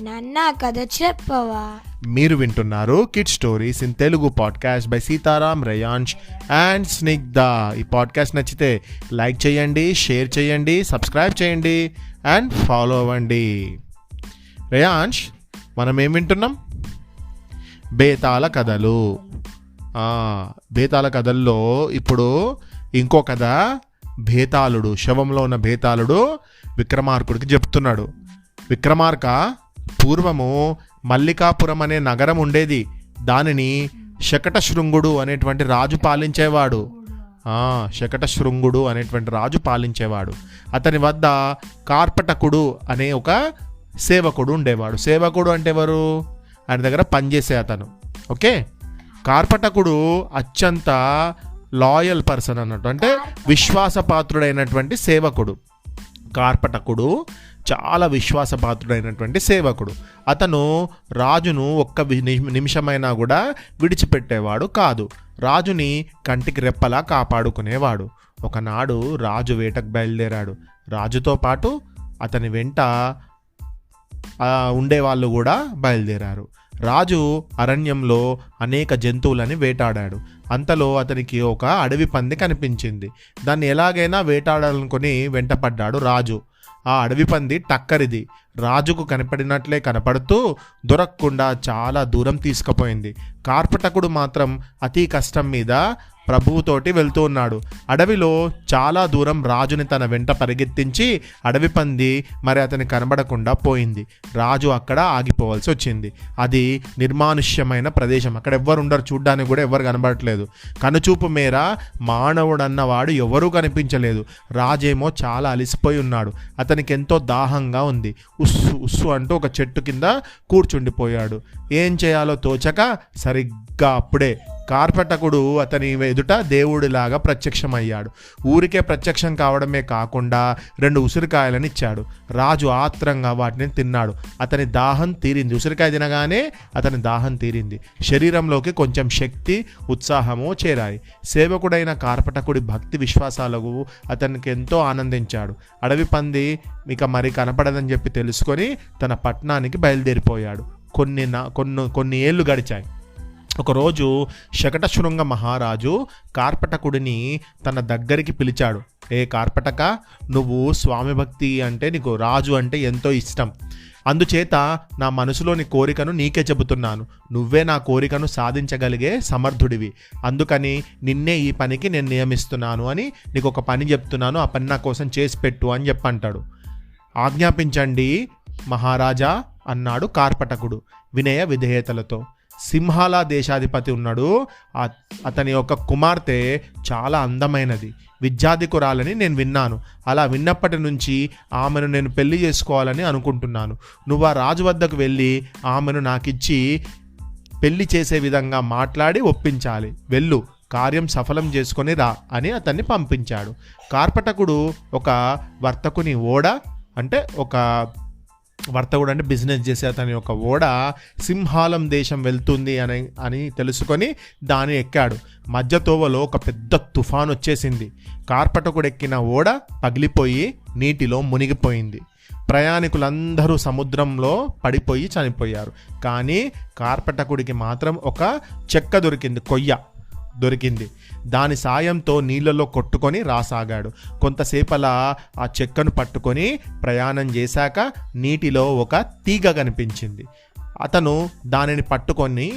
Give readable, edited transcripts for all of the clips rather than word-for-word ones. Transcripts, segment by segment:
నాన్న కథ చెప్పవా? మీరు వింటున్నారు kid stories in Telugu podcast by Sitaram, Reyansh and Snigdha. ఈ పాడ్కాస్ట్ నచ్చితే లైక్ చేయండి, షేర్ చేయండి, సబ్స్క్రైబ్ చేయండి అండ్ ఫాలో అవ్వండి. రేయాంష్, మనం ఏం వింటున్నాం? బేతాళ కథలు. బేతాళ కథల్లో ఇప్పుడు ఇంకో కథ. బేతాళుడు, శవంలో ఉన్న బేతాళుడు విక్రమార్కుడికి చెప్తున్నాడు. విక్రమార్క, పూర్వము మల్లికాపురం అనే నగరం ఉండేది. దానిని శకటశృంగుడు అనేటువంటి రాజు పాలించేవాడు. శకటశృంగుడు అనేటువంటి రాజు పాలించేవాడు. అతని వద్ద కార్పటకుడు అనే ఒక సేవకుడు ఉండేవాడు. సేవకుడు అంటే ఎవరు? ఆయన దగ్గర పనిచేసే అతను. ఓకే, కార్పటకుడు అత్యంత లాయల్ పర్సన్ అన్నట్టు, అంటే విశ్వాసపాత్రుడైనటువంటి సేవకుడు. కార్పటకుడు చాలా విశ్వాసపాత్రుడైనటువంటి సేవకుడు. అతను రాజును ఒక్క నిమిషమైనా కూడా విడిచిపెట్టేవాడు కాదు. రాజుని కంటికి రెప్పలా కాపాడుకునేవాడు. ఒకనాడు రాజు వేటకు బయలుదేరాడు. రాజుతో పాటు అతని వెంట ఉండేవాళ్ళు కూడా బయలుదేరారు. రాజు అరణ్యంలో అనేక జంతువులని వేటాడాడు. అంతలో అతనికి ఒక అడవి పంది కనిపించింది. దాన్ని ఎలాగైనా వేటాడాలనుకొని వెంటపడ్డాడు రాజు. ఆ అడవి పంది టక్కరిది. రాజుకు కనపడినట్లే కనపడుతూ దొరకకుండా చాలా దూరం తీసుకుపోయింది. కార్పటకుడు మాత్రం అతి కష్టం మీద ప్రభువుతోటి వెళ్తూ ఉన్నాడు. అడవిలో చాలా దూరం రాజుని తన వెంట పరిగెత్తించి అడవి పంది మరి అతని కనబడకుండా పోయింది. రాజు అక్కడ ఆగిపోవాల్సి వచ్చింది. అది నిర్మానుష్యమైన ప్రదేశం. అక్కడ ఎవ్వరు ఉండరు, చూడ్డానికి కూడా ఎవరు కనబడట్లేదు. కనుచూపు మేర మానవుడన్నవాడు ఎవరూ కనిపించలేదు. రాజేమో చాలా అలిసిపోయి ఉన్నాడు. అతనికి ఎంతో దాహంగా ఉంది. ఉస్సు ఉస్సు అంటూ ఒక చెట్టు కింద కూర్చుండిపోయాడు. ఏం చేయాలో తోచక సరిగ్గా అప్పుడే కార్పటకుడు అతని ఎదుట దేవుడిలాగా ప్రత్యక్షమయ్యాడు. ఊరికే ప్రత్యక్షం కావడమే కాకుండా 2 ఉసిరికాయలను ఇచ్చాడు. రాజు ఆత్రంగా వాటిని తిన్నాడు. అతని దాహం తీరింది. ఉసిరికాయ తినగానే అతని దాహం తీరింది. శరీరంలోకి కొంచెం శక్తి, ఉత్సాహము చేరాయి. సేవకుడైన కార్పటకుడి భక్తి విశ్వాసాలకు అతనికి ఎంతో ఆనందించాడు. అడవి పంది ఇక మరి కనపడదని చెప్పి తెలుసుకొని తన పట్టణానికి బయలుదేరిపోయాడు. కొన్ని ఏళ్ళు గడిచాయి. ఒకరోజు శకటశృంగ మహారాజు కార్పటకుడిని తన దగ్గరికి పిలిచాడు. ఏ కార్పటక, నువ్వు స్వామి భక్తి అంటే నీకు రాజు అంటే ఎంతో ఇష్టం. అందుచేత నా మనసులోని కోరికను నీకే చెబుతున్నాను. నువ్వే నా కోరికను సాధించగలిగే సమర్థుడివి. అందుకని నిన్నే ఈ పనికి నేను నియమిస్తున్నాను అని నీకు ఒక పని చెప్తున్నాను. ఆ పని నా కోసం చేసి పెట్టు అని చెప్పంటాడు. ఆజ్ఞాపించండి మహారాజా అన్నాడు కార్పటకుడు వినయ విధేయతలతో. సింహాల దేశాధిపతి ఉన్నాడు. అతని యొక్క కుమార్తె చాలా అందమైనది, విద్యాధికురాలని నేను విన్నాను. అలా విన్నప్పటి నుంచి ఆమెను నేను పెళ్లి చేసుకోవాలని అనుకుంటున్నాను. నువ్వు ఆ రాజు వద్దకు వెళ్ళి ఆమెను నాకిచ్చి పెళ్లి చేసే విధంగా మాట్లాడి ఒప్పించాలి. వెళ్ళు, కార్యం సఫలం చేసుకొని రా అని అతన్ని పంపించాడు. కార్పటకుడు ఒక వర్తకుని ఓడ, అంటే ఒక వర్తకుడు అంటే బిజినెస్ చేసే అతని యొక్క ఓడ సింహాలం దేశం వెళ్తుంది అని తెలుసుకొని దాన్ని ఎక్కాడు. మధ్య తోవలో ఒక పెద్ద తుఫాన్ వచ్చేసింది. కార్పటకుడు ఎక్కిన ఓడ పగిలిపోయి నీటిలో మునిగిపోయింది. ప్రయాణికులందరూ సముద్రంలో పడిపోయి చనిపోయారు. కానీ కార్పటకుడికి మాత్రం ఒక చెక్క దొరికింది, కొయ్య దొరికింది. దాని సాయంతో నీళ్ళలో కొట్టుకొని రాసాగాడు. కొంతసేపలా ఆ చెక్కను పట్టుకొని ప్రయాణం చేశాక నీటిలో ఒక తీగ కనిపించింది. అతను దానిని పట్టుకొని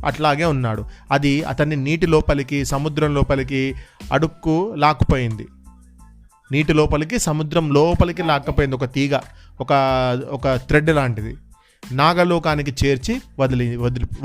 అట్లాగే ఉన్నాడు. అది అతన్ని నీటి లోపలికి, సముద్రం లోపలికి అడుక్కు లాక్కుపోయింది. నీటి లోపలికి, సముద్రం లోపలికి లాక్కపోయింది ఒక తీగ, ఒక థ్రెడ్ లాంటిది. నాగలోకానికి చేర్చి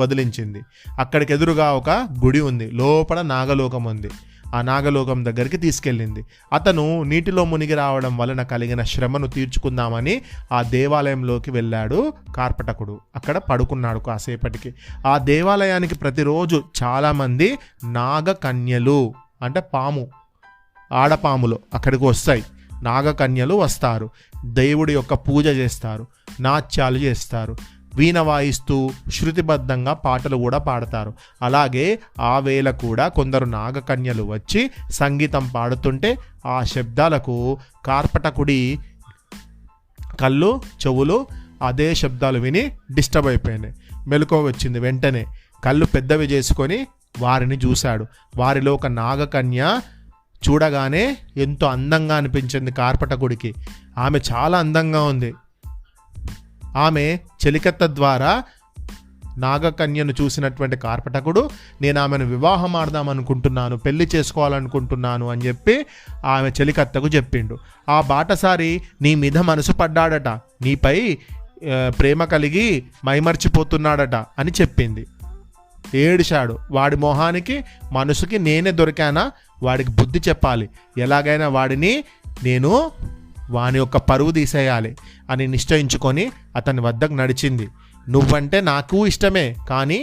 వదిలించింది. అక్కడికి ఎదురుగా ఒక గుడి ఉంది, లోపల నాగలోకం ఉంది. ఆ నాగలోకం దగ్గరికి తీసుకెళ్ళింది. అతను నీటిలో మునిగి రావడం వలన కలిగిన శ్రమను తీర్చుకుందామని ఆ దేవాలయంలోకి వెళ్ళాడు కార్పటకుడు. అక్కడ పడుకున్నాడు కాసేపటికి. ఆ దేవాలయానికి ప్రతిరోజు చాలామంది నాగకన్యలు, అంటే ఆడపాములు అక్కడికి వస్తాయి. నాగకన్యలు వస్తారు, దేవుడి యొక్క పూజ చేస్తారు, నాట్యాలు చేస్తారు, వీణ వాయిస్తూ శృతిబద్ధంగా పాటలు కూడా పాడతారు. అలాగే ఆ వేళ కూడా కొందరు నాగకన్యలు వచ్చి సంగీతం పాడుతుంటే ఆ శబ్దాలకు కార్పటకుడి కళ్ళు చెవులు అదే శబ్దాలు విని డిస్టర్బ్ అయిపోయినాయి. మెలకువ వచ్చింది. వెంటనే కళ్ళు పెద్దవి చేసుకొని వారిని చూశాడు. వారిలో ఒక నాగకన్య చూడగానే ఎంతో అందంగా అనిపించింది కార్పటకుడికి. ఆమె చాలా అందంగా ఉంది. ఆమె చెలికత్త ద్వారా నాగకన్యను చూసినటువంటి కార్పటకుడు, నేను ఆమెను వివాహం ఆడదామనుకుంటున్నాను, పెళ్లి చేసుకోవాలనుకుంటున్నాను అని చెప్పి ఆమె చెలికత్తకు చెప్పిండు. ఆ బాటసారి నీ మీద మనసు పడ్డాడట, నీపై ప్రేమ కలిగి మైమర్చిపోతున్నాడట అని చెప్పింది. ఏడిశాడు. వాడి మొహానికి మనసుకి నేనే దొరికానా, వాడికి బుద్ధి చెప్పాలి, ఎలాగైనా వాడిని నేను వాని యొక్క పరువు తీసేయాలి అని నిశ్చయించుకొని అతని వద్దకు నడిచింది. నువ్వంటే నాకు ఇష్టమే, కానీ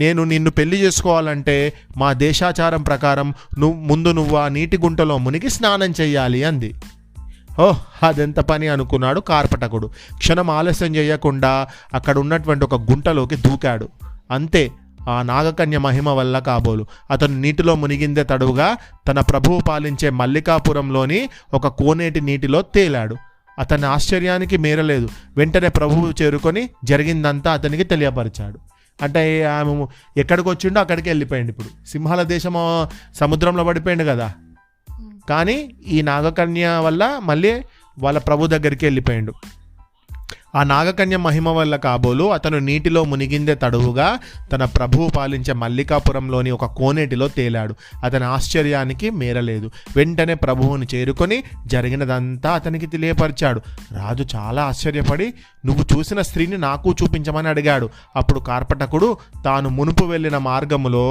నేను నిన్ను పెళ్లి చేసుకోవాలంటే మా దేశాచారం ప్రకారం నువ్వు ఆ నీటి గుంటలో మునిగి స్నానం చెయ్యాలి అంది. ఓహ్, అదెంత పని అనుకున్నాడు కార్పటకుడు. క్షణం ఆలస్యం చేయకుండా అక్కడ ఉన్నటువంటి ఒక గుంటలోకి దూకాడు. అంతే, ఆ నాగకన్య మహిమ వల్ల కాబోలు అతను నీటిలో మునిగిందే తడువుగా తన ప్రభువు పాలించే మల్లికాపురంలోని ఒక కోనేటి నీటిలో తేలాడు. అతని ఆశ్చర్యానికి మేరలేదు. వెంటనే ప్రభువు చేరుకొని జరిగిందంతా అతనికి తెలియపరిచాడు. అంటే ఆమె ఎక్కడికి వచ్చిండో అక్కడికి వెళ్ళిపోయింది. ఇప్పుడు సింహాల దేశం సముద్రంలో పడిపోయింది కదా, కానీ ఈ నాగకన్య వల్ల మళ్ళీ వాళ్ళ ప్రభు దగ్గరికి వెళ్ళిపోయిండు. ఆ నాగకన్య మహిమ వల్ల కాబోలు అతను నీటిలో మునిగిందే తడువుగా తన ప్రభువు పాలించే మల్లికాపురంలోని ఒక కోనేటిలో తేలాడు. అతని ఆశ్చర్యానికి మేరలేదు. వెంటనే ప్రభువుని చేరుకొని జరిగినదంతా అతనికి తెలియపరిచాడు. రాజు చాలా ఆశ్చర్యపడి, నువ్వు చూసిన స్త్రీని నాకు చూపించమని అడిగాడు. అప్పుడు కార్పటకుడు తాను మునుపు వెళ్ళిన మార్గములో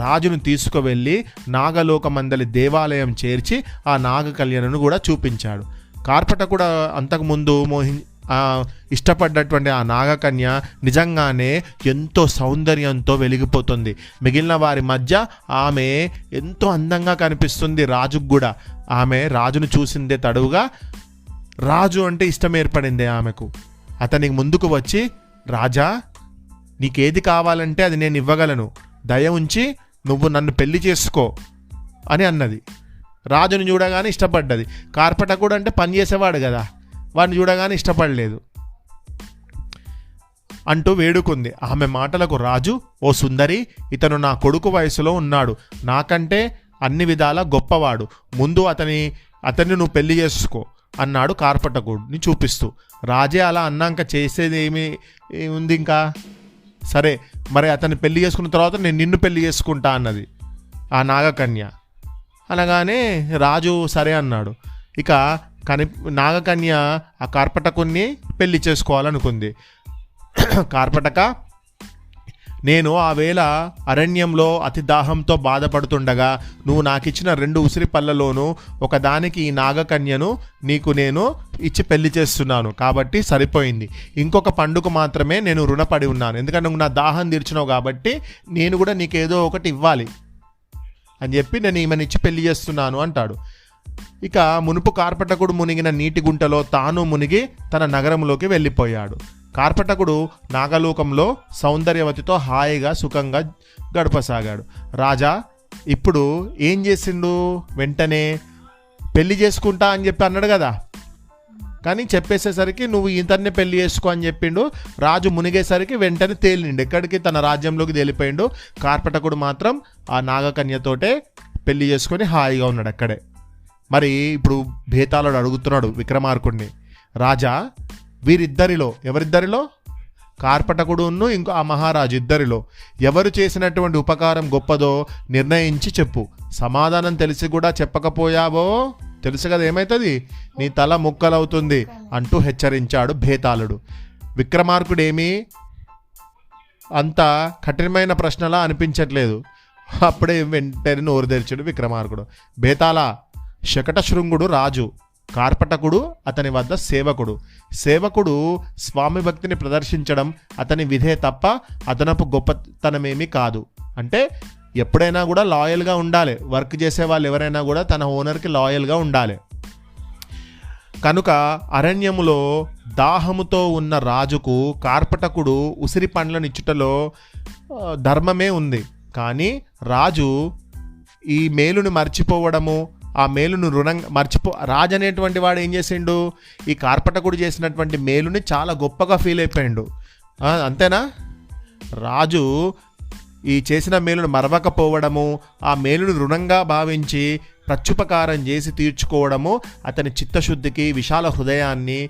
రాజును తీసుకువెళ్ళి నాగలోకమందలి దేవాలయం చేర్చి ఆ నాగకన్యను కూడా చూపించాడు. కార్పటకుడు అంతకుముందు ఇష్టపడ్డటువంటి ఆ నాగకన్య నిజంగానే ఎంతో సౌందర్యంతో వెలిగిపోతుంది. మిగిలిన వారి మధ్య ఆమె ఎంతో అందంగా కనిపిస్తుంది. రాజుకు కూడా ఆమె రాజును చూసిందే తడువుగా రాజు అంటే ఇష్టం ఏర్పడింది ఆమెకు. అతనికి ముందుకు వచ్చి, రాజా, నీకేది కావాలంటే అది నేను ఇవ్వగలను, దయ ఉంచి నువ్వు నన్ను పెళ్లి చేసుకో అని అన్నది. రాజును చూడగానే ఇష్టపడ్డది. కార్పటకుడు అంటే పని చేసేవాడు కదా, వాడిని చూడగానే ఇష్టపడలేదు అంటూ వేడుకుంది. ఆమె మాటలకు రాజు, ఓ సుందరి, ఇతను నా కొడుకు వయసులో ఉన్నాడు, నాకంటే అన్ని విధాలా గొప్పవాడు, ముందు అతన్ని నువ్వు పెళ్లి చేసుకో అన్నాడు కార్పటకుడిని చూపిస్తూ. రాజే అలా అన్నాక చేసేది ఏమి ఉంది ఇంకా? సరే, మరి అతన్ని పెళ్లి చేసుకున్న తర్వాత నేను నిన్ను పెళ్లి చేసుకుంటా అన్నది ఆ నాగకన్య. అనగానే రాజు సరే అన్నాడు. ఇక నాగకన్య ఆ కార్పటకుణ్ణి పెళ్లి చేసుకోవాలనుకుంది. కార్పటక, నేను ఆ వేళ అరణ్యంలో అతి దాహంతో బాధపడుతుండగా నువ్వు నాకిచ్చిన 2 ఉసిరి పళ్ళలోనూ ఒకదానికి ఈ నాగకన్యను నీకు నేను ఇచ్చి పెళ్లి చేస్తున్నాను కాబట్టి సరిపోయింది. ఇంకొక పండుగ మాత్రమే నేను రుణపడి ఉన్నాను, ఎందుకంటే నువ్వు నా దాహం తీర్చినావు కాబట్టి నేను కూడా నీకేదో ఒకటి ఇవ్వాలి అని చెప్పి నేను ఈమెను ఇచ్చి పెళ్లి చేస్తున్నాను అంటాడు. ఇక మునుపు కార్పటకుడు మునిగిన నీటి గుంటలో తాను మునిగి తన నగరంలోకి వెళ్ళిపోయాడు. కార్పటకుడు నాగలోకంలో సౌందర్యవతితో హాయిగా సుఖంగా గడపసాగాడు. రాజా ఇప్పుడు ఏం చేసిండు? వెంటనే పెళ్లి చేసుకుంటా అని చెప్పి అన్నాడు కదా, కానీ చెప్పేసేసరికి నువ్వు ఇతన్నే పెళ్లి చేసుకో అని చెప్పిండు. రాజు మునిగేసరికి వెంటనే తేలిండు, ఎక్కడికి తన రాజ్యంలోకి తేలిపోయిండు. కార్పటకుడు మాత్రం ఆ నాగకన్యతోటే పెళ్లి చేసుకొని హాయిగా ఉన్నాడు అక్కడే. మరి ఇప్పుడు భేతాళుడు అడుగుతున్నాడు విక్రమార్కుడిని, రాజా, వీరిద్దరిలో ఎవరిద్దరిలో? కార్పటకుడును ఇంకో ఆ మహారాజు ఇద్దరిలో ఎవరు చేసినటువంటి ఉపకారం గొప్పదో నిర్ణయించి చెప్పు. సమాధానం తెలిసి కూడా చెప్పకపోయావో తెలుసు కదా ఏమవుతుంది, నీ తల ముక్కలవుతుంది అంటూ హెచ్చరించాడు భేతాళుడు. విక్రమార్కుడేమీ అంత కఠినమైన ప్రశ్నలా అనిపించట్లేదు. అప్పుడే వెంటనే నోరు తెరిచాడు విక్రమార్కుడు. భేతాళ, శకటశృంగుడు రాజు, కార్పటకుడు అతని వద్ద సేవకుడు. సేవకుడు స్వామి భక్తిని ప్రదర్శించడం అతని విధే తప్ప అదనపు గొప్పతనమేమీ కాదు. అంటే ఎప్పుడైనా కూడా లాయల్గా ఉండాలి. వర్క్ చేసే వాళ్ళు ఎవరైనా కూడా తన ఓనర్కి లాయల్గా ఉండాలి. కనుక అరణ్యములో దాహముతో ఉన్న రాజుకు కార్పటకుడు ఉసిరి పండ్లను ఇచ్చుటలో ధర్మమే ఉంది. కానీ రాజు ఈ మేలుని మర్చిపోవడము, ఆ మేలును రాజు అనేటువంటి వాడు ఏం చేసిండు, ఈ కార్పటకుడు చేసినటువంటి మేలుని చాలా గొప్పగా ఫీల్ అయిపోయిండు. అంతేనా? రాజు ఈ చేసిన మేలును మరవకపోవడము, ఆ మేలును రుణంగా భావించి ప్రత్యుపకారం చేసి తీర్చుకోవడము అతని చిత్తశుద్ధికి, విశాల హృదయాన్ని,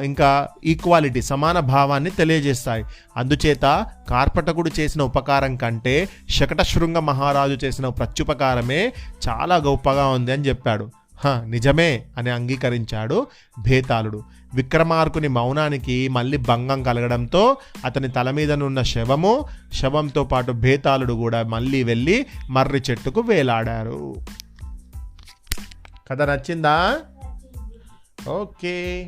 ఇంకా ఈక్వాలిటీ, సమాన భావాన్ని తెలియజేస్తాయి. అందుచేత కార్పటకుడు చేసిన ఉపకారం కంటే శకటశృంగ మహారాజు చేసిన ప్రత్యుపకారమే చాలా గొప్పగా ఉంది అని చెప్పాడు. నిజమే అని అంగీకరించాడు బేతాళుడు. విక్రమార్కుని మౌనానికి మళ్ళీ భంగం కలగడంతో అతని తల మీదనున్న శవంతో పాటు బేతాళుడు కూడా మళ్ళీ వెళ్ళి మర్రి చెట్టుకు వేలాడారు. కథ నచ్చిందా? ఓకే.